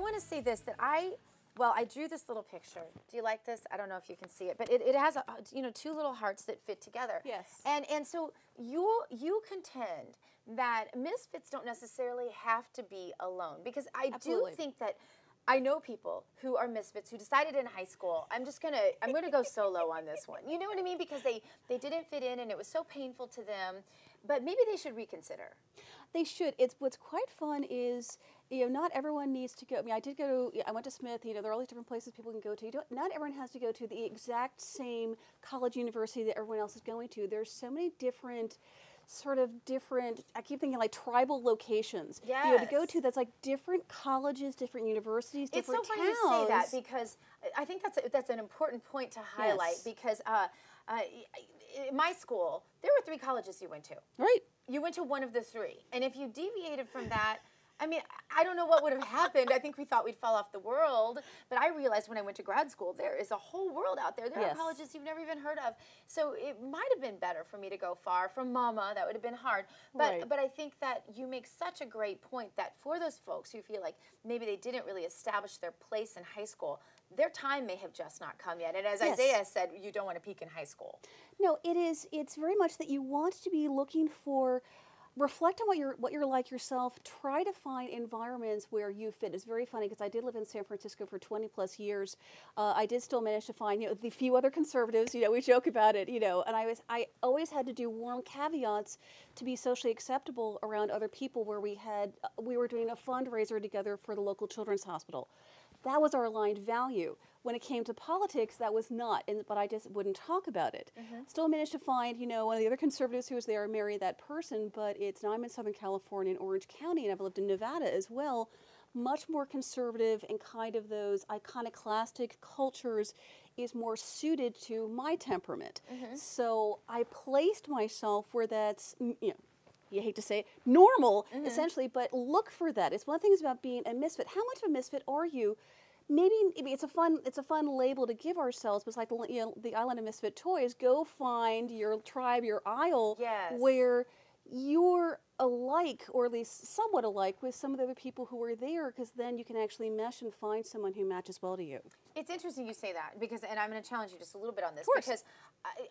want to say this, that well, I drew this little picture. Do you like this? I don't know if you can see it, but it has two little hearts that fit together. Yes. And so you contend that misfits don't necessarily have to be alone, because I Absolutely. do think that I know people who are misfits who decided in high school, I'm gonna go solo on this one. You know what I mean? Because they didn't fit in and it was so painful to them. But maybe they should reconsider. They should. What's quite fun is, not everyone needs to go. I mean, I went to Smith. There are all these different places people can go to. Not everyone has to go to the exact same college, university that everyone else is going to. There's so many different, I keep thinking like tribal locations. Yes. To go to that's like different colleges, different universities, different towns. It's so funny you say that, because I think that's an important point to highlight. Yes. Because in my school, there were 3 colleges you went to. Right. You went to one of the 3. And if you deviated from that, I mean, I don't know what would have happened. I think we thought we'd fall off the world. But I realized when I went to grad school, there is a whole world out there. There are colleges you've never even heard of. So it might have been better for me to go far from mama. That would have been hard. But I think that you make such a great point that for those folks who feel like maybe they didn't really establish their place in high school, their time may have just not come yet. And as Isaiah said, you don't want to peak in high school. No, it's very much that you want to be looking for. Reflect on what you're like yourself. Try to find environments where you fit. It's very funny because I did live in San Francisco for 20 plus years. I did still manage to find the few other conservatives. We joke about it. And I always had to do warm caveats to be socially acceptable around other people. Where we were doing a fundraiser together for the local children's hospital. That was our aligned value. When it came to politics, that was not, but I just wouldn't talk about it. Still managed to find, one of the other conservatives who was there, marry that person, but now I'm in Southern California in Orange County, and I've lived in Nevada as well. Much more conservative, and kind of those iconoclastic cultures is more suited to my temperament. So I placed myself where that's, you hate to say it, normal, essentially, but look for that. It's one of the things about being a misfit. How much of a misfit are you? Maybe it's a fun label to give ourselves, but it's like the Island of Misfit Toys. Go find your tribe, your isle, where you're alike, or at least somewhat alike, with some of the other people who are there, because then you can actually mesh and find someone who matches well to you. It's interesting you say that, and I'm going to challenge you just a little bit on this, because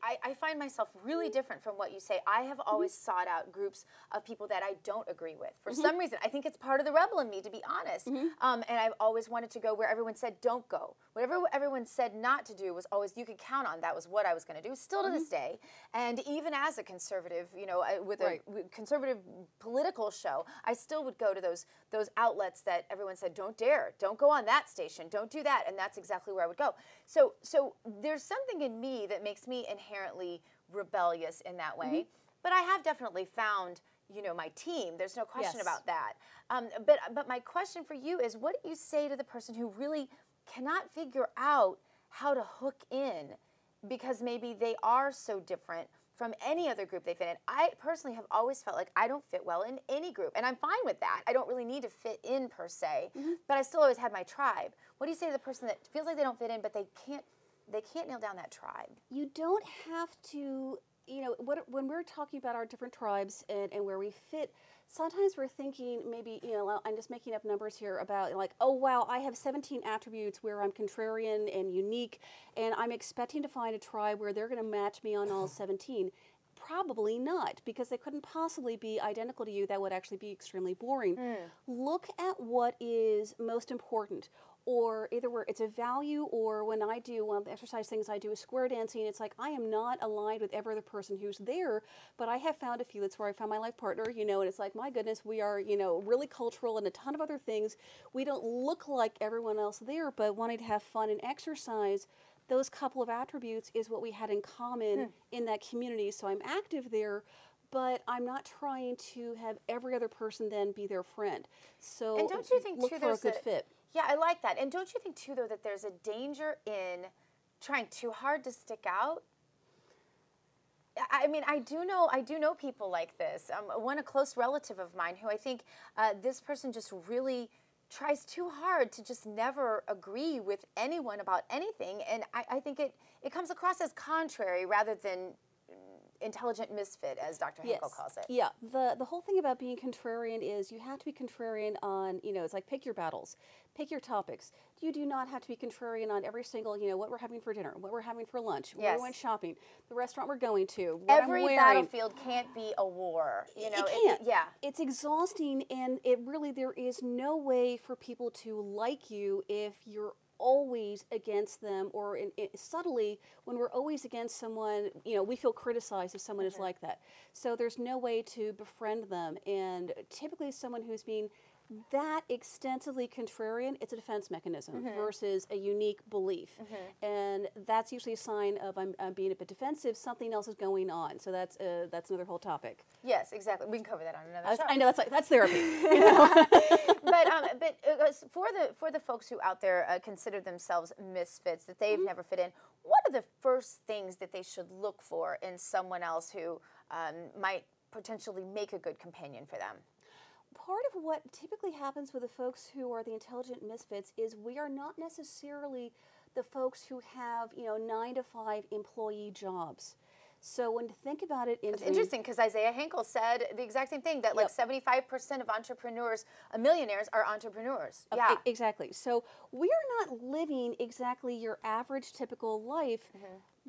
I find myself really different from what you say. I have always sought out groups of people that I don't agree with. For some reason, I think it's part of the rebel in me, to be honest. And I've always wanted to go where everyone said don't go. Whatever everyone said not to do was always, you could count on that was what I was going to do, still to this day. And even as a conservative, with a conservative political show, I still would go to those outlets that everyone said don't dare, don't go on that station, don't do that, and that's exactly where I would go. So there's something in me that makes me inherently rebellious in that way. But I have definitely found my team. There's no question about that. But my question for you is, what do you say to the person who really cannot figure out how to hook in, because maybe they are so different from any other group they fit in? I personally have always felt like I don't fit well in any group, and I'm fine with that. I don't really need to fit in per se, but I still always had my tribe. What do you say to the person that feels like they don't fit in, but they can't nail down that tribe? You don't have to, when we're talking about our different tribes and where we fit, sometimes we're thinking maybe, I'm just making up numbers here about like, oh wow, I have 17 attributes where I'm contrarian and unique, and I'm expecting to find a tribe where they're going to match me on all 17. Probably not, because they couldn't possibly be identical to you. That would actually be extremely boring. Look at what is most important, or either where it's a value, or when I do one of the exercise things I do is square dancing. It's like I am not aligned with every other person who's there, but I have found a few. That's where I found my life partner, and it's like, my goodness, we are, really cultural and a ton of other things. We don't look like everyone else there, but wanting to have fun and exercise, those couple of attributes is what we had in common in that community. So I'm active there, but I'm not trying to have every other person then be their friend. So and don't you think look for a good fit. Yeah, I like that. And don't you think too, though, that there's a danger in trying too hard to stick out? I mean, I do know people like this. A close relative of mine who I think this person just really tries too hard to just never agree with anyone about anything, and I think it comes across as contrary rather than intelligent misfit, as Dr. Hankel calls it. Yeah, the whole thing about being contrarian is you have to be contrarian on, it's like pick your battles, pick your topics. You do not have to be contrarian on every single, what we're having for dinner, what we're having for lunch, where we went shopping, the restaurant we're going to, what every I'm wearing. battlefield can't be a war. It can't. It's exhausting, and there is no way for people to like you if you're always against them, or subtly, when we're always against someone, we feel criticized if someone is like that. So there's no way to befriend them, and typically someone who's being that extensively contrarian, it's a defense mechanism versus a unique belief. And that's usually a sign of I'm being a bit defensive, something else is going on. So that's another whole topic. Yes, exactly. We can cover that on another show. I know, that's therapy. But for the folks who out there consider themselves misfits, that they've never fit in, what are the first things that they should look for in someone else who might potentially make a good companion for them? Part of what typically happens with the folks who are the intelligent misfits is we are not necessarily the folks who have 9-to-5 employee jobs. So when to think about it, it's interesting because Isaiah Hankel said the exact same thing, that like 75% of entrepreneurs, millionaires, are entrepreneurs. Yeah, exactly. So we are not living exactly your average typical life.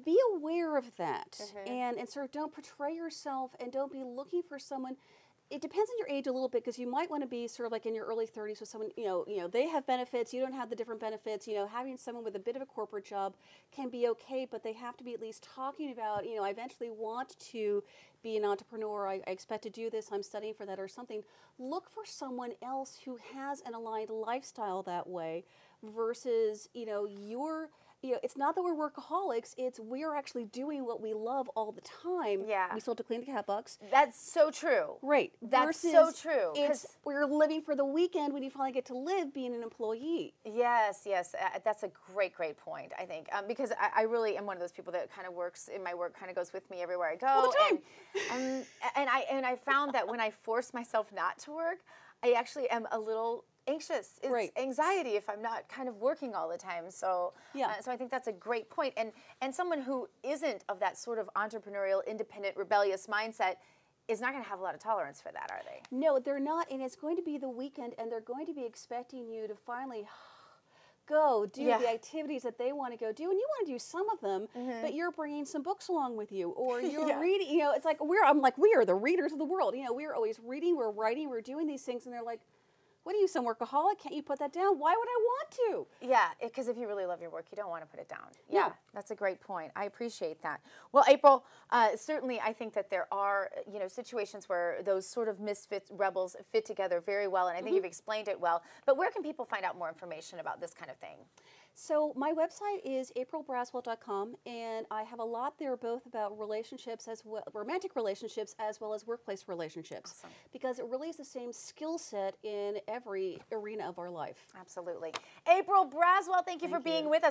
Be aware of that, and sort of don't portray yourself, and don't be looking for someone. It depends on your age a little bit, because you might want to be sort of like in your early 30s with someone, they have benefits, you don't have the different benefits. Having someone with a bit of a corporate job can be okay, but they have to be at least talking about, I eventually want to be an entrepreneur, I expect to do this, I'm studying for that or something. Look for someone else who has an aligned lifestyle that way versus, it's not that we're workaholics, it's we're actually doing what we love all the time. Yeah. We still have to clean the cat box. That's so true. Right. That's so true. We're living for the weekend when you finally get to live being an employee. Yes, yes. That's a great point, I think. Because I really am one of those people that kind of works in my work, kind of goes with me everywhere I go. All the time. And I found that when I force myself not to work, I actually am a little anxious. It's anxiety if I'm not kind of working all the time. So so I think that's a great point. And someone who isn't of that sort of entrepreneurial, independent, rebellious mindset is not going to have a lot of tolerance for that, are they? No, they're not. And it's going to be the weekend, and they're going to be expecting you to finally go do the activities that they want to go do, and you want to do some of them, but you're bringing some books along with you, or you're reading. It's like we are the readers of the world. We're always reading, we're writing, we're doing these things, and they're like, what are you, some workaholic? Can't you put that down? Why would I want to? Yeah, because if you really love your work, you don't want to put it down. Yeah, that's a great point. I appreciate that. Well, April, certainly I think that there are, situations where those sort of misfits, rebels fit together very well, and I think you've explained it well. But where can people find out more information about this kind of thing? So my website is aprilbraswell.com, and I have a lot there both about relationships as well, romantic relationships as well as workplace relationships. Awesome. Because it really is the same skill set in every arena of our life. Absolutely. April Braswell, thank you for being with us.